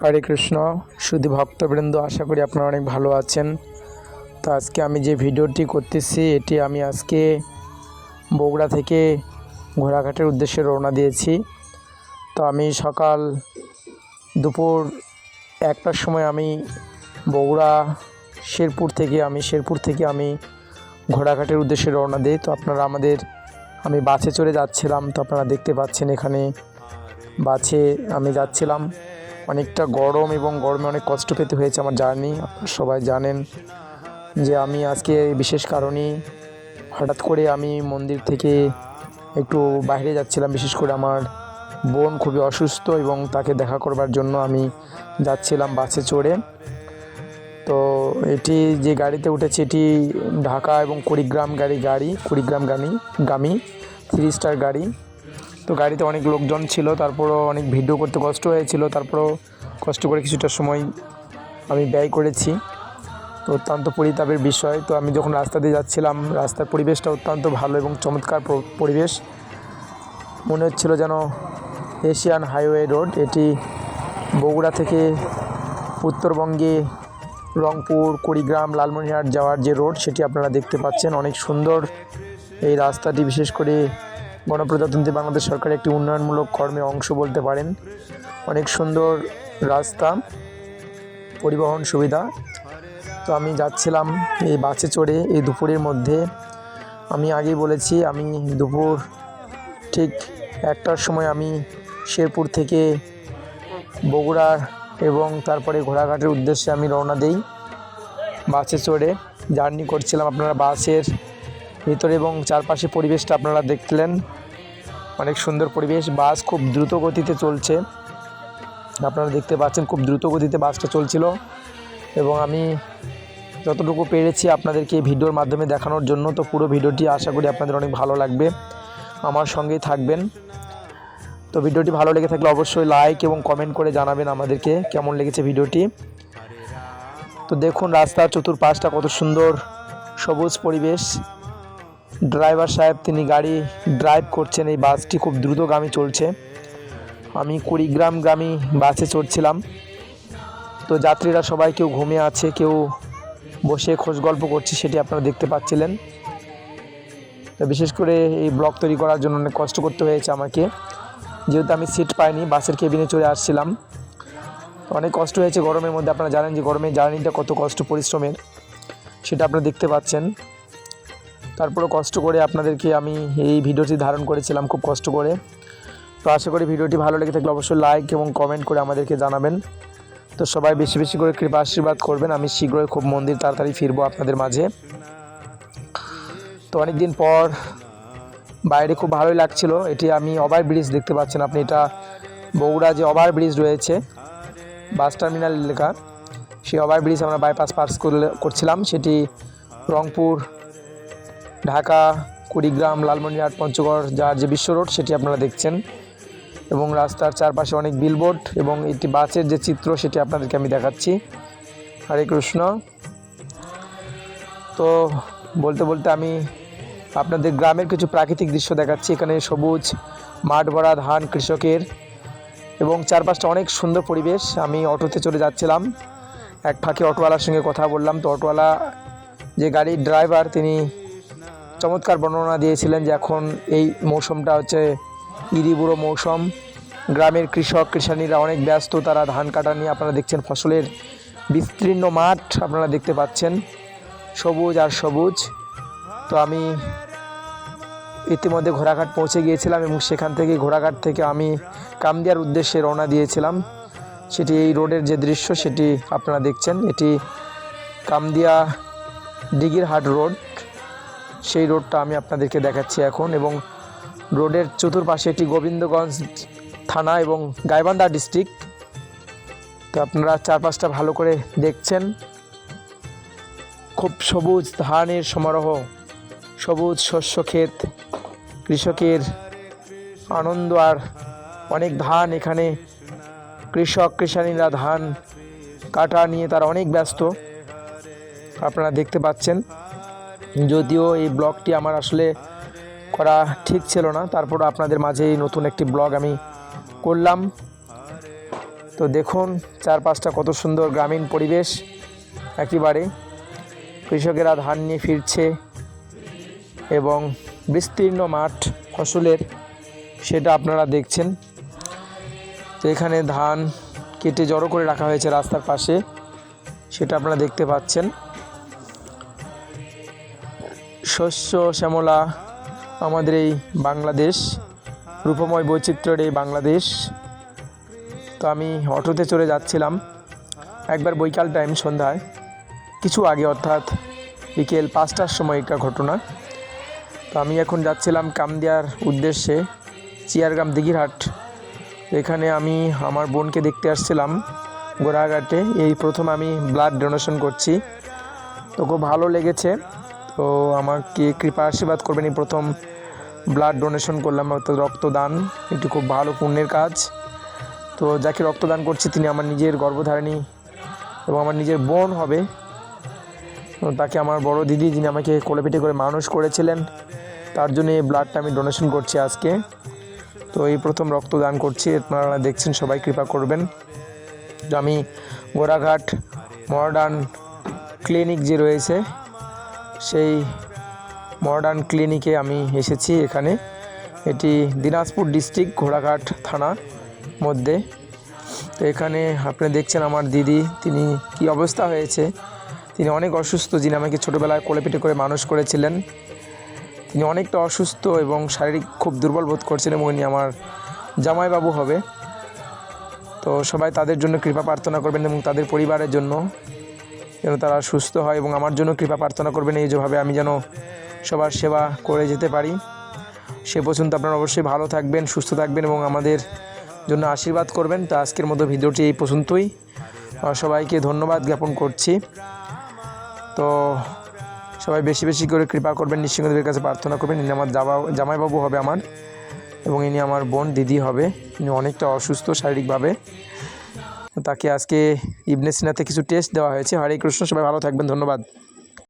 হরে কৃষ্ণ শুধু ভক্তবৃন্দ, আশা করি আপনারা অনেক ভালো আছেন। তো আজকে আমি যে ভিডিওটি করতেছি এটি আমি আজকে বগুড়া থেকে ঘোড়াঘাটের উদ্দেশ্যে রওনা দিয়েছি। তো আমি সকাল দুপুর 1টার সময় আমি বগুড়া শেরপুর থেকে আমি ঘোড়াঘাটের উদ্দেশ্যে রওনা দিই। তো আমি বাসে চড়ে যাচ্ছিলাম। তো আপনারা দেখতে পাচ্ছেন এখানে বাসে আমি যাচ্ছিলাম। অনেকটা গরম এবং গরমে অনেক কষ্ট পেতে হয়েছে আমার জার্নি। আপনারা সবাই জানেন যে আমি আজকে বিশেষ কারণেই হঠাৎ করে আমি মন্দির থেকে একটু বাইরে যাচ্ছিলাম। বিশেষ করে আমার বোন খুবই অসুস্থ এবং তাকে দেখা করবার জন্য আমি যাচ্ছিলাম বাসে চড়ে। তো এটি যে গাড়িতে উঠেছি এটি ঢাকা এবং কুড়িগ্রাম গামী 3 স্টার গাড়ি। তো গাড়িতে অনেক লোকজন ছিল, তারপরও অনেক ভিডিও করতে কষ্ট হয়েছিল, তারপরও কষ্ট করে কিছুটা সময় আমি ব্যয় করেছি। তো অত্যন্ত পরিতাপের বিষয়। তো আমি যখন রাস্তা দিয়ে যাচ্ছিলাম, রাস্তার পরিবেশটা অত্যন্ত ভালো এবং চমৎকার পরিবেশ। মনে হচ্ছিল যেন এশিয়ান হাইওয়ে রোড। এটি বগুড়া থেকে উত্তরবঙ্গে রংপুর, কুড়িগ্রাম, লালমনিরহাট যাওয়ার যে রোড সেটি আপনারা দেখতে পাচ্ছেন। অনেক সুন্দর এই রাস্তাটি, বিশেষ করে গণপ্রজাতন্ত্রী বাংলাদেশ সরকারের একটি উন্নয়নমূলক কর্মের অংশ বলতে পারেন। অনেক সুন্দর রাস্তা, পরিবহন সুবিধা। তো আমি যাচ্ছিলাম এই বাসে চড়ে এই দুপুরের মধ্যে। আমি আগেই বলেছি আমি দুপুর ঠিক 1টার সময় আমি শেরপুর থেকে বগুড়া এবং তারপরে ঘোড়াঘাটের উদ্দেশ্যে আমি রওনা দেই। বাসে চড়ে জার্নি করছিলাম। আপনারা বাসের ভিতরে এবং চারপাশে পরিবেশটা আপনারা দেখলেন। অনেক সুন্দর পরিবেশ। বাস খুব দ্রুত গতিতে চলছে, আপনারা দেখতে পাচ্ছেন খুব দ্রুত গতিতে বাসটা চলছিল। এবং আমি যতটুকু পেরেছি আপনাদেরকে ভিডিওর মাধ্যমে দেখানোর জন্য। তো পুরো ভিডিওটি আশা করি আপনাদের অনেক ভালো লাগবে, আমার সঙ্গেই থাকবেন। তো ভিডিওটি ভালো লেগে থাকলে অবশ্যই লাইক এবং কমেন্ট করে জানাবেন আমাদেরকে কেমন লেগেছে ভিডিওটি। তো দেখুন রাস্তার চতুর্পাশটা কত সুন্দর, সবুজ পরিবেশ। ড্রাইভার সাহেব তিনি গাড়ি ড্রাইভ করছেন। এই বাসটি খুব দ্রুতগামী চলছে। আমি কুড়িগ্রামগামী বাসে চড়ছিলাম। তো যাত্রীরা সবাই কেউ ঘুমিয়ে আছে, কেউ বসে খোঁজ গল্প করছে, সেটি আপনারা দেখতে পাচ্ছিলেন। তো বিশেষ করে এই ব্লগ তৈরি করার জন্য অনেক কষ্ট করতে হয়েছে আমাকে, যেহেতু আমি সিট পাইনি, বাসের কেবিনে চড়ে আসছিলাম। অনেক কষ্ট হয়েছে গরমের মধ্যে। আপনারা জানেন যে গরমের জার্নিটা কত কষ্ট পরিশ্রমের, সেটা আপনারা দেখতে পাচ্ছেন। তারপরে কষ্ট করে আপনাদেরকে আমি এই ভিডিওটি ধারণ করেছিলাম খুব কষ্ট করে। তো আশা করি ভিডিওটি ভালো লেগে থাকলে অবশ্যই লাইক এবং কমেন্ট করে আমাদেরকে জানাবেন। তো সবাই বেশি বেশি করে কৃপা আশীর্বাদ করবেন। আমি শীঘ্রই খুব মন্দির তাড়াতাড়ি ফিরবো আপনাদের মাঝে। তো অনেক দিন পর বাইরে খুব ভালোই লাগছিল। এটি আমি ওভারব্রিজ দেখতে পাচ্ছেন আপনি, এটা বগুড়া যে ওভারব্রিজ রয়েছে বাস টার্মিনাল এলাকা, সেই ওভারব্রিজ আমরা বাইপাস পাস করছিলাম। সেটি রংপুর, ঢাকা, কুড়িগ্রাম, লালমনিরহাট, পঞ্চগড় যার যে বিশ্ব রোড সেটি আপনারা দেখছেন। এবং রাস্তার চারপাশে অনেক বিলবোর্ড এবং একটি বাসের যে চিত্র সেটি আপনাদেরকে আমি দেখাচ্ছি। হরে কৃষ্ণ। তো বলতে বলতে আমি আপনাদের গ্রামের কিছু প্রাকৃতিক দৃশ্য দেখাচ্ছি। এখানে সবুজ মাঠ ভরা ধান কৃষকের এবং চারপাশটা অনেক সুন্দর পরিবেশ। আমি অটোতে চলে যাচ্ছিলাম, এক ফাঁকে অটোওয়ালার সঙ্গে কথা বললাম। তো অটোওয়ালা যে গাড়ির ড্রাইভার তিনি চমৎকার বর্ণনা দিয়েছিলেন যে এখন এই মৌসুমটা হচ্ছে ইরিবুড়ো মৌসুম। গ্রামের কৃষানীরা অনেক ব্যস্ত, তারা ধান কাটা নিয়ে। আপনারা দেখছেন ফসলের বিস্তীর্ণ মাঠ আপনারা দেখতে পাচ্ছেন, সবুজ আর সবুজ। তো আমি ইতিমধ্যে ঘোড়াঘাট পৌঁছে গিয়েছিলাম এবং সেখান থেকে ঘোড়াঘাট থেকে আমি কামদিয়ার উদ্দেশ্যে রওনা দিয়েছিলাম। সেটি এই রোডের যে দৃশ্য সেটি আপনারা দেখছেন। এটি কামদিয়া দিঘিরহাট রোড, সেই রোডটা আমি আপনাদেরকে দেখাচ্ছি এখন। এবং রোডের চতুর্পাশে এটি গোবিন্দগঞ্জ থানা এবং গাইবান্ধা ডিস্ট্রিক্ট। তো আপনারা চারপাশটা ভালো করে দেখছেন, খুব সবুজ ধানের সমারোহ, সবুজ শস্য ক্ষেত, কৃষকের আনন্দ আর অনেক ধান। এখানে কৃষানীরা ধান কাটা নিয়ে তারা অনেক ব্যস্ত, আপনারা দেখতে পাচ্ছেন। যদিও এই ব্লগটি আমার আসলে করা ঠিক ছিল না, তারপর আপনাদের মাঝে এই নতুন একটি ব্লগ আমি করলাম। তো দেখুন চারপাশটা কত সুন্দর গ্রামীণ পরিবেশ, একেবারে কৃষকেরা ধান নিয়ে ফিরছে এবং বিস্তীর্ণ মাঠ ফসলের, সেটা আপনারা দেখছেন। তো এখানে ধান কেটে জড়ো করে রাখা হয়েছে রাস্তার পাশে, সেটা আপনারা দেখতে পাচ্ছেন। শস্য শ্যামলা আমাদের এই বাংলাদেশ, রূপময় বৈচিত্র্যের এই বাংলাদেশ। তো আমি অটোতে চড়ে যাচ্ছিলাম একবার বৈকাল টাইম, সন্ধ্যায় কিছু আগে, অর্থাৎ বিকেল 5টার সময়কার ঘটনা। তো আমি এখন যাচ্ছিলাম কামদিয়ার উদ্দেশ্যে, চিয়ারগ্রাম দিঘিরহাট। এখানে আমি আমার বোনকে দেখতে আসছিলাম গোড়াঘাটে, এই প্রথম আমি ব্লাড ডোনেশন করছি। তো খুব ভালো লেগেছে। তো আমাকে কৃপা আশীর্বাদ করবেন, এই প্রথম ব্লাড ডোনেশন করলাম, অর্থাৎ রক্তদান। এটি খুব ভালো পুণ্যের কাজ। তো যাকে রক্তদান করছি তিনি আমার নিজের গর্ভধারিণী এবং আমার নিজের বোন হবে। তাকে আমার বড় দিদি, যিনি আমাকে কোলেপিঠে করে মানুষ করেছিলেন, তার জন্য এই ব্লাডটা আমি ডোনেশন করছি আজকে। তো এই প্রথম রক্তদান করছি, আপনারা দেখছেন, সবাই কৃপা করবেন। আমি গোড়াঘাট মডার্ন ক্লিনিক যে রয়েছে, সেই মডার্ন ক্লিনিকে আমি এসেছি। এখানে এটি দিনাজপুর ডিস্ট্রিক্ট, ঘোড়াঘাট থানা মধ্যে। তো এখানে আপনি দেখছেন আমার দিদি, তিনি কি অবস্থা হয়েছে। তিনি অনেক অসুস্থ, যিনি আমাকে ছোটোবেলায় কোলেপিঠে করে মানুষ করেছিলেন। তিনি অনেকটা অসুস্থ এবং শারীরিক খুব দুর্বল বোধ করছেন, এবং উনি আমার জামাইবাবু হবে। তো সবাই তাদের জন্য কৃপা প্রার্থনা করবেন এবং তাদের পরিবারের জন্য যেন তারা সুস্থ হয়, এবং আমার জন্য কৃপা প্রার্থনা করবেন, এই যেভাবে আমি যেন সবার সেবা করে যেতে পারি। সে পর্যন্ত আপনারা অবশ্যই ভালো থাকবেন, সুস্থ থাকবেন এবং আমাদের জন্য আশীর্বাদ করবেন। তো আজকের মতো ভিডিওটি এই পর্যন্তই। সবাইকে ধন্যবাদ জ্ঞাপন করছি। তো সবাই বেশি বেশি করে কৃপা করবেন, নৃসিংহদেবের কাছে প্রার্থনা করবেন। ইনি আমার জামাইবাবু হবে আমার, এবং ইনি আমার বোন দিদি হবে। ইনি অনেকটা অসুস্থ শারীরিকভাবে। তাকে আজকে ইবনে সিনাতে কিছু টেস্ট দেওয়া হয়েছে। হরে কৃষ্ণ, সবাই ভালো থাকবেন, ধন্যবাদ।